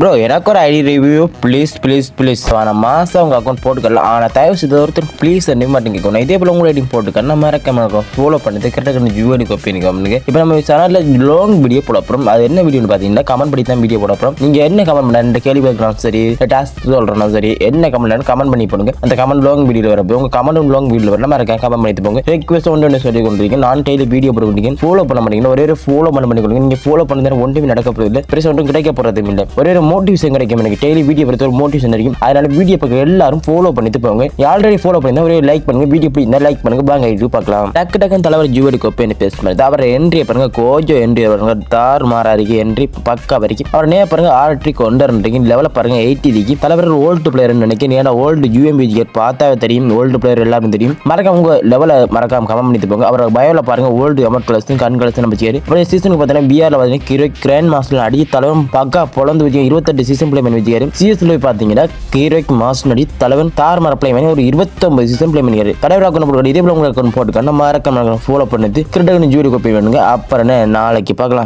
Bro எனக்கு ஒரு ID review please நான் மாதம் உங்கள் அக்கௌண்ட் போட்டுக்கலாம். ஆனால் தயவு செய்து ஒருத்தர் ப்ளீஸ் மாட்டேங்க கேட்கணும். இதே போல் உங்களை ஐடி போட்டுக்கணும். நம்ம மறக்காம ஃபாலோ பண்ணிட்டு கரெக்டாக ஜூடி காப்பி கம்பெனிக்கு இப்போ நம்ம சேனலில் லாங் வீடியோ போட அப்புறம் அது என்ன வீடியோன்னு பார்த்தீங்கன்னா கமெண்ட் பண்ணி தான் வீடியோ போட அப்புறம் நீங்கள் என்ன கமெண்ட் பண்ண இந்த கேள்வி கேட்கலாம் சரி டாஸ்க் சொல்கிறோம் சரி என்ன கமெண்ட் கமெண்ட் பண்ணி போடுங்க. அந்த கமெண்ட் லாங் வீடியோ வரப்போ உங்கள் கமெண்ட் லாங் வீடியோ வரலாம் மறக்காம கமெண்ட் பண்ணி போங்க. ரிக்வெஸ்ட் ஒன்று சொல்லி கொண்டிருக்கீங்க. நான் டெய்லி வீடியோ போட கொண்டிருக்கேன். ஃபாலோ பண்ண மாட்டேங்க ஒரே ஃபாலோ பண்ணி கொடுங்க. நீங்கள் ஃபாலோ பண்ணி ஒன்றுமே நடக்க போகிறதில்லை. பெருசாக ஒன்றும் கிடைக்க போகிறதும் இல்லை. ஒரே மோட்டிவேஷன் கிடைக்கும். டெய்லி வீடியோ பொறுத்த ஒரு மோட்டிவேஷன் இருக்கும். அதனால வீடியோ பார்க்க எல்லாரும் ஃபாலோ பண்ணிட்டு போங்க. ஆல்ரெடி ஃபாலோ பண்ணி ஒரு லைக் பண்ணுங்க. வீடியோ பிடிச்சா லைக் பண்ணுங்க. பாங்க இது பார்க்கலாம். டக்கு தலைவர் ஜூடி கோப்பை பேசுறது அவர் என்ட்ரி பாருங்க. கோஜோ என்ட்ரி பாருங்க. தார் மாறா இருக்கு என்ட்ரி பக்கா வரைக்கும். அவர் நே பாருங்க 6 கொண்டு லெவலில் பாருங்க 80 இருக்கு. தலைவர் ஓல்டு பிளேயர் நினைக்கிறேன். ஏன்னா ஓல்டு யூஎம்பி பார்த்தாவே தெரியும். ஓல்டு பிளேயர் எல்லாரும் தெரியும். மறக்காம உங்க லெவலை மறக்காம கமெண்ட் பண்ணிட்டு போங்க. அவர் பயோல பாருங்க ஓல்டு அமர் கலர்ஸ் கண் கலர்ஸ் நம்ம சேரி. அப்புறம் சீசனுக்கு பார்த்தீங்கன்னா பிஆர்ல பார்த்தீங்கன்னா கிராண்ட் மாஸ்டர் அடி தலைவன் பக்கா பொழந்து வச்சு 28 சீசன் பிளே பண்ணி வச்சுக்காரு. சிஎஸ்ல பார்த்தீங்கன்னா கீரோக் மாஸ்டர் அடி தலைவன் தார் மர பிளே பண்ணி ஒரு 29 சீசன் பிளே பண்ணிக்காரு. தலைவர் அக்கௌண்ட் போட்டு இதே போல உங்களுக்கு அக்கௌண்ட் போட்டுக்கான மறக்காம ஃபாலோ பண்ணிட்டு கிரிட்டகன் ஜூடி கோப்பை வேணுங்க. அப்புறம் நாளைக்கு பார்க்கலாம்.